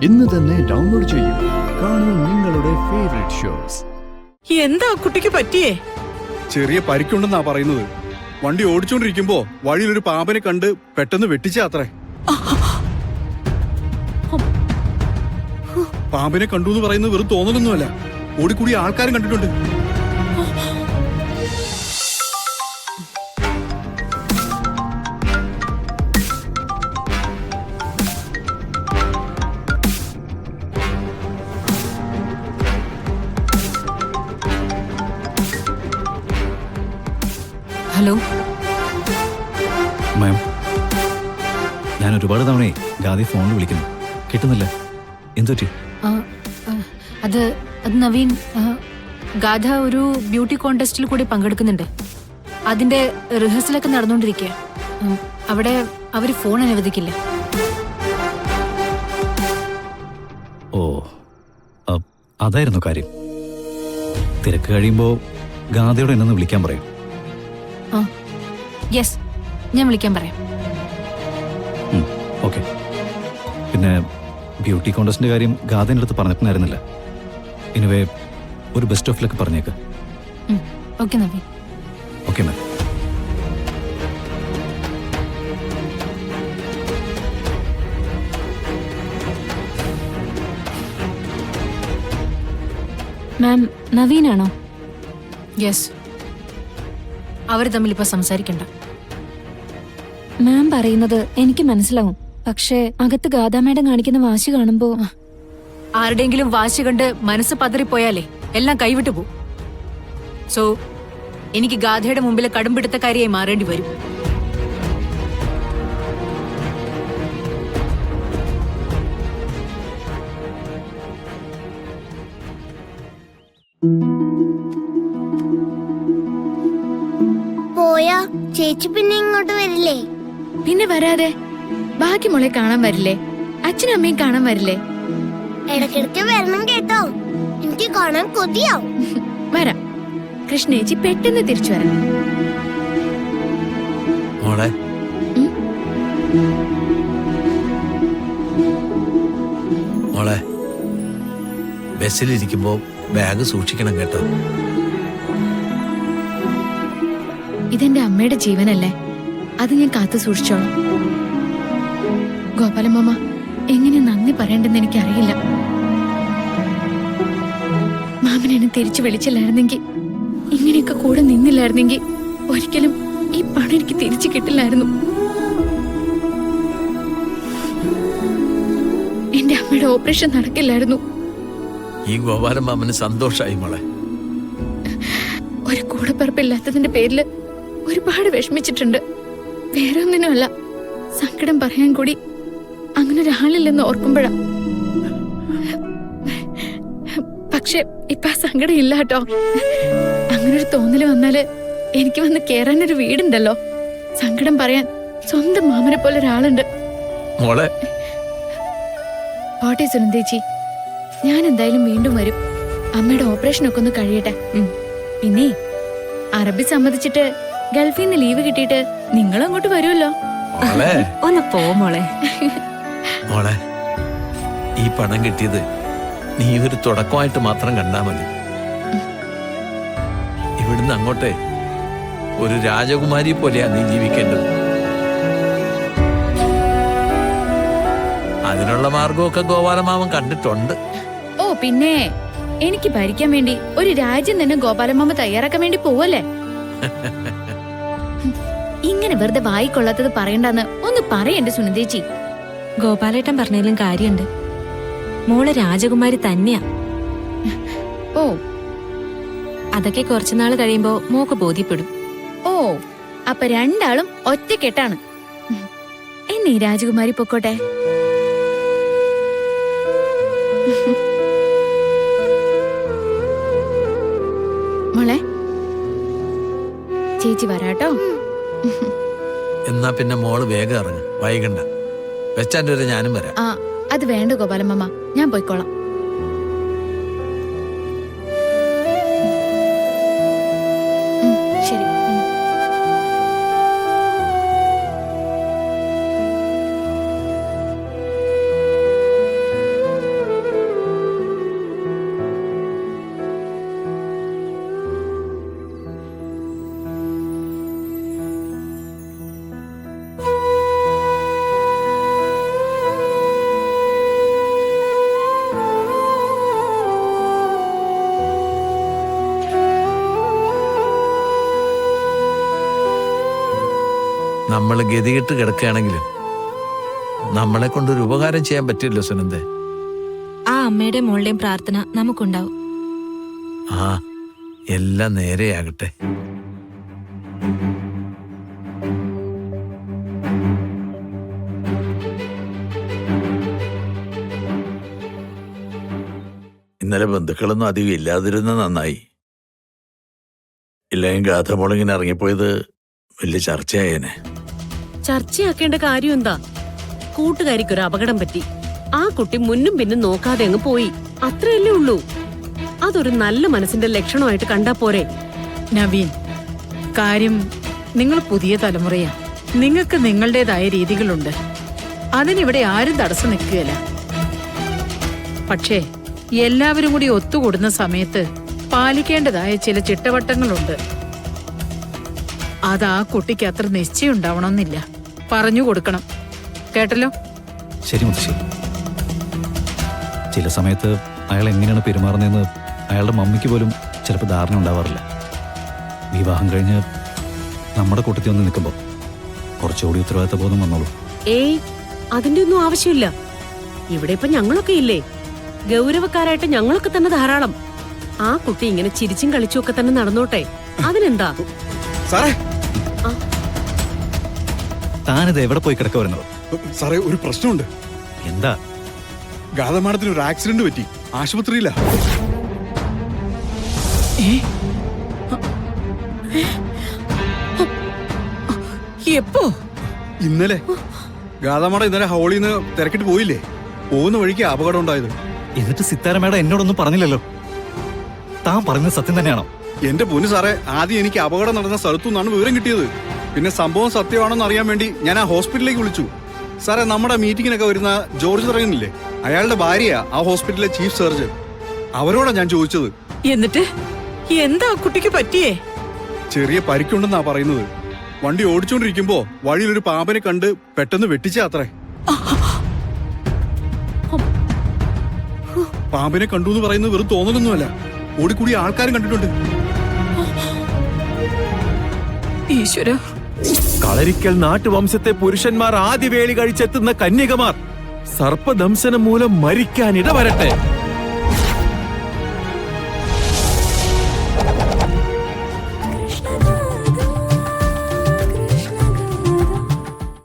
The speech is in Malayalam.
ഇന്ന് തന്നെ ഡൗൺലോഡ് ചെയ്യൂ. കാണൂ നിങ്ങളുടെ ഫേവറേറ്റ് ഷോസ്. എന്താ കുട്ടിക്ക് പറ്റിയേ? ചെറിയ പരിക്കുണ്ടെന്നാ പറയുന്നത്. വണ്ടി ഓടിച്ചോണ്ടിരിക്കുമ്പോ വഴിയിലൊരു പാമ്പിനെ കണ്ട് പെട്ടെന്ന് വെട്ടിച്ചാത്രേ. പാമ്പിനെ കണ്ടു എന്ന് പറയുന്നത് വെറും തോന്നലൊന്നുമല്ല, ഓടിക്കൂടി ആൾക്കാരും കണ്ടിട്ടുണ്ട്. ഹലോ മാം, ഞാൻ ഒരുപാട് തവണയെ ഗാദി ഫോണിൽ വിളിക്കുന്നു, കിട്ടുന്നില്ല. എന്തുപറ്റി? അത് നവീൻ, ഗാഥ ഒരു ബ്യൂട്ടി കോntestil കൂടി പങ്കെടുക്കുന്നുണ്ട്. അതിന്റെ റിഹേഴ്സലൊക്കെ നടന്നുകൊണ്ടിരിക്കുക. അവിടെ അവര് ഫോൺ അനുവദിക്കില്ല. ഓ, അതായിരുന്നു കാര്യം. തിരക്ക് കഴിയുമ്പോൾ ഗാദയോട് എന്നൊന്ന് വിളിക്കാൻ പറയും. യെസ്, ഞാൻ വിളിക്കാൻ പറയാം. ഓക്കെ. പിന്നെ ബ്യൂട്ടി കോൺടെസ്റ്റിന്റെ കാര്യം ഗാദയുടെ അടുത്ത് പറഞ്ഞിട്ടുണ്ടായിരുന്നില്ല. എനിവേ, ഒരു ബെസ്റ്റ് ഓഫ് ലക്ക് പറഞ്ഞേക്ക്. Okay Naveen. Okay ma'am. Ma'am, നവീനാണോ? യെസ്. അവർ തമ്മിൽ ഇപ്പൊ സംസാരിക്കണ്ട. മാം പറയുന്നത് എനിക്ക് മനസ്സിലാവും. പക്ഷേ അകത്ത് ഗാഥാ മാഡം കാണിക്കുന്ന വാശി കാണുമ്പോ, ആരുടെയെങ്കിലും വാശി കണ്ട് മനസ്സ് പതറിപ്പോയാലേ എല്ലാം കൈവിട്ടു പോകും. സോ എനിക്ക് ഗാഥയുടെ മുമ്പിൽ കടുംപിടുത്തക്കാരിയായി മാറേണ്ടി വരും. പോയാ ചേച്ചി പിന്നെ ഇങ്ങോട്ട് വരില്ലേ? പിന്നെ വരാതെ. ബാക്കി മോളെ കാണാൻ വരില്ലേ? അച്ഛനും അമ്മയും കാണാൻ വരില്ലേ? ഇടയ്ക്കിടയ്ക്ക് വരണം കേട്ടോ, എനിക്ക് കാണാൻ കൊതിയാവും. വരാം. കൃഷ്ണേച്ചി പെട്ടെന്ന് തിരിച്ചു വരാം. മോളെ, മോളെ, ബസ്സിലിരിക്കുമ്പോ ബാഗ് സൂക്ഷിക്കണം കേട്ടോ. ഇതെന്റെ അമ്മയുടെ ജീവനല്ലേ, അത് ഞാൻ കാത്തു സൂക്ഷിച്ചോളാം. ഗോപാലമ്മ, എങ്ങനെ നന്ദി പറയണ്ടെന്ന് എനിക്കറിയില്ല. മാമൻ എന്നെ തിരിച്ചു വിളിച്ചില്ലായിരുന്നെങ്കിൽ, ഇങ്ങനെയൊക്കെ കൂടെ നിന്നില്ലായിരുന്നെങ്കിൽ ഒരിക്കലും ഈ പണം എനിക്ക് തിരിച്ചു കിട്ടില്ലായിരുന്നു. എന്റെ അമ്മയുടെ ഓപ്പറേഷൻ നടക്കില്ലായിരുന്നു. ഈ ഗോപാലൻ മാമന് സന്തോഷായി മോളെ. ഒരു കൂടപ്പിറപ്പില്ലാത്തതിന്റെ പേരില് ഒരുപാട് വിഷമിച്ചിട്ടുണ്ട്. വേറെ ഒന്നിനുമല്ല, സങ്കടം പറയാൻ കൂടി അങ്ങനെ ഒരാളില്ലെന്ന് ഓർക്കുമ്പോഴാ. പക്ഷെ ഇപ്പൊ ആ സങ്കടം ഇല്ല കേട്ടോ. അങ്ങനൊരു തോന്നല് വന്നാല് എനിക്ക് വന്ന് കേറാനൊരു വീടുണ്ടല്ലോ. സങ്കടം പറയാൻ സ്വന്തം മാമനെ പോലെ ഒരാളുണ്ട്. മോളെ, പോട്ടെ സുനന്ദേച്ചി, ഞാൻ എന്തായാലും വീണ്ടും വരും. അമ്മയുടെ ഓപ്പറേഷനൊക്കെ ഒന്ന് കഴിയട്ടെ. പിന്നെ അറബി സമ്മതിച്ചിട്ട് ഗൾഫിൽ നിന്ന് ലീവ് കിട്ടിയിട്ട് നിങ്ങളും അങ്ങോട്ട് വരുമല്ലോ. ഒന്ന് പോ മോളെ. മോളെ, ഈ പണം കിട്ടിയത് നീ ഒരു തുടക്കമായിട്ട് മാത്രം കണ്ടാ മതി. ഇവിടുന്ന് അങ്ങോട്ടേ ഒരു രാജകുമാരി പോലെയാ നീ ജീവിക്കേണ്ടത്. അതിനുള്ള മാർഗമൊക്കെ ഗോപാലമാമൻ കണ്ടിട്ടുണ്ട്. ഓ പിന്നെ, എനിക്ക് ഭരിക്കാൻ വേണ്ടി ഒരു രാജ്യം തന്നെ ഗോപാലമാമ തയ്യാറാക്കാൻ വേണ്ടി പോവല്ലേ. ഇങ്ങനെ വെറുതെ വായിക്കൊള്ളാത്തത് പറയണ്ടെന്ന് ഒന്ന് പറയണ്ടേ സുനന്ദേച്ചി. ഗോപാലേട്ടൻ പറഞ്ഞതിലും കാര്യമുണ്ട്. മോള് രാജകുമാരി തന്നെയാ. ഓ, അതൊക്കെ കുറച്ചുനാള് കഴിയുമ്പോ മോക്ക് ബോധ്യപ്പെടും. ഓ, അപ്പൊ രണ്ടാളും ഒറ്റക്കെട്ടാണ്. എന്നെ രാജകുമാരി പൊക്കോട്ടെ. മോളെ, ചേച്ചി വരാട്ടോ. എന്നാ പിന്നെ മോള് വേഗം ഇറങ്ങ്, വൈകണ്ട. വെച്ചാൻ്റെ വരെ ഞാനും വരാം. ആ, അത് വേണ്ട ഗോപാലമ്മ, ഞാൻ പോയിക്കോളാം. ശരി. നമ്മൾ ഗതികെട്ട് കിടക്കുകയാണെങ്കിലും നമ്മളെ കൊണ്ടൊരു ഉപകാരം ചെയ്യാൻ പറ്റില്ലല്ലോ സുനന്ദേ. ആ അമ്മയുടെ മോളുടെയും പ്രാർത്ഥന നമുക്കുണ്ടാവും. ആ എല്ലാം നേരെയാകട്ടെ. ഇന്നലെ ബന്ധുക്കളൊന്നും അധികം ഇല്ലാതിരുന്ന നന്നായി. ഇല്ലെങ്കിൽ ഗാഥമോളിങ്ങനെ ഇറങ്ങിപ്പോയത് വലിയ ചർച്ചയായേനെ. ചർച്ചയാക്കേണ്ട കാര്യം എന്താ? കൂട്ടുകാരിക്കൊരു അപകടം പറ്റി. ആ കുട്ടി മുന്നും പിന്നും നോക്കാതെ അങ്ങ് പോയി. അത്രയല്ലേ ഉള്ളൂ. അതൊരു നല്ല മനസ്സിന്റെ ലക്ഷണമായിട്ട് കണ്ടാ പോരെ? നവീൻ, കാര്യം നിങ്ങൾ പുതിയ തലമുറയാ. നിങ്ങൾക്ക് നിങ്ങളുടേതായ രീതികളുണ്ട്. അതിനിവിടെ ആരും തടസ്സം നിൽക്കുകയില്ല. പക്ഷേ എല്ലാവരും കൂടി ഒത്തുകൂടുന്ന സമയത്ത് പാലിക്കേണ്ടതായ ചില ചിട്ടവട്ടങ്ങളുണ്ട്. അത് ആ കുട്ടിക്ക് അത്ര നിശ്ചയം ഉണ്ടാവണമെന്നില്ല. പറഞ്ഞു കൊടുക്കണം. കേട്ടല്ലോ? ശരി മുത്തശ്ശി. ചില സമയത്ത് അയാൾ എങ്ങനെയാണ് പെരുമാറുന്നതെന്ന് അയാളുടെ മമ്മിക്ക് പോലും ചിലപ്പോൾ ധാരണ ഉണ്ടാവാറില്ല. വിവാഹം കഴിഞ്ഞ് നമ്മുടെ കൂട്ടത്തിൽ ഒന്ന് നിൽക്കുമ്പോൾ കുറച്ചുകൂടി ഉത്തരവാദിത്ത ബോധം വന്നോളൂ. ഏയ്, അതിന്റെ ഒന്നും ആവശ്യമില്ല. ഇവിടെ ഇപ്പൊ ഞങ്ങളൊക്കെ ഇല്ലേ? ഗൗരവക്കാരായിട്ട് ഞങ്ങളൊക്കെ തന്നെ ധാരാളം. ആ കുട്ടി ഇങ്ങനെ ചിരിച്ചും കളിച്ചും ഒക്കെ തന്നെ നടന്നോട്ടെ. അതിനെന്താ? സാറേ താനിത് എവിടെ പോയി കിടക്ക വരുന്നത്? സാറേ, ഒരു പ്രശ്നമുണ്ട്. എന്താ? ഗാഥമാഡത്തിന് ഒരു ആക്സിഡന്റ് പറ്റി. ആശുപത്രിയിലാ. എപ്പോ? ഇന്നലെ. ഗാഥമാഡ ഇന്നലെ ഹോളിന്ന് തിരക്കിട്ട് പോയില്ലേ? പോകുന്ന വഴിക്ക് അപകടം ഉണ്ടായത്. എന്നിട്ട് സിത്താര മേഡം എന്നോടൊന്നും പറഞ്ഞില്ലല്ലോ. താൻ പറഞ്ഞത് സത്യം തന്നെയാണോ? എന്റെ പൊന്നു സാറേ, ആദ്യം എനിക്ക് അപകടം നടന്ന സ്ഥലത്തു നിന്നാണ് വിവരം കിട്ടിയത്. പിന്നെ സംഭവം സത്യമാണെന്ന് അറിയാൻ വേണ്ടി ഞാൻ ആ ഹോസ്പിറ്റലിലേക്ക് വിളിച്ചു. സാറേ, നമ്മുടെ മീറ്റിങ്ങിനൊക്കെ വരുന്ന ജോർജ് പറയുന്നില്ലേ, അയാളുടെ ഭാര്യയാ ആ ഹോസ്പിറ്റലിലെ ചീഫ് സർജൻ. അവരോടാ ഞാൻ ചോദിച്ചത്. എന്നിട്ട് എന്താ ആ കുട്ടിക്ക് പറ്റിയേ? ചെറിയ പരിക്കുണ്ടെന്നാ പറയുന്നത്. വണ്ടി ഓടിച്ചോണ്ടിരിക്കുമ്പോ വഴിയിലൊരു പാമ്പിനെ കണ്ട് പെട്ടെന്ന് വെട്ടിച്ചാത്രേ. പാമ്പിനെ കണ്ടു എന്ന് പറയുന്നത് വെറും തോന്നലൊന്നുമല്ല. ഓടിക്കൂടി ആൾക്കാരും കണ്ടിട്ടുണ്ട്. ഈശ്വര, കളരിക്കൽ നാട്ടുവംശത്തെ പുരുഷന്മാർ ആദ്യ വേളി കഴിച്ചെത്തുന്ന കന്യകമാർ സർപ്പദംശനം മൂലം മരിക്കാൻ ഇടവരട്ടെ.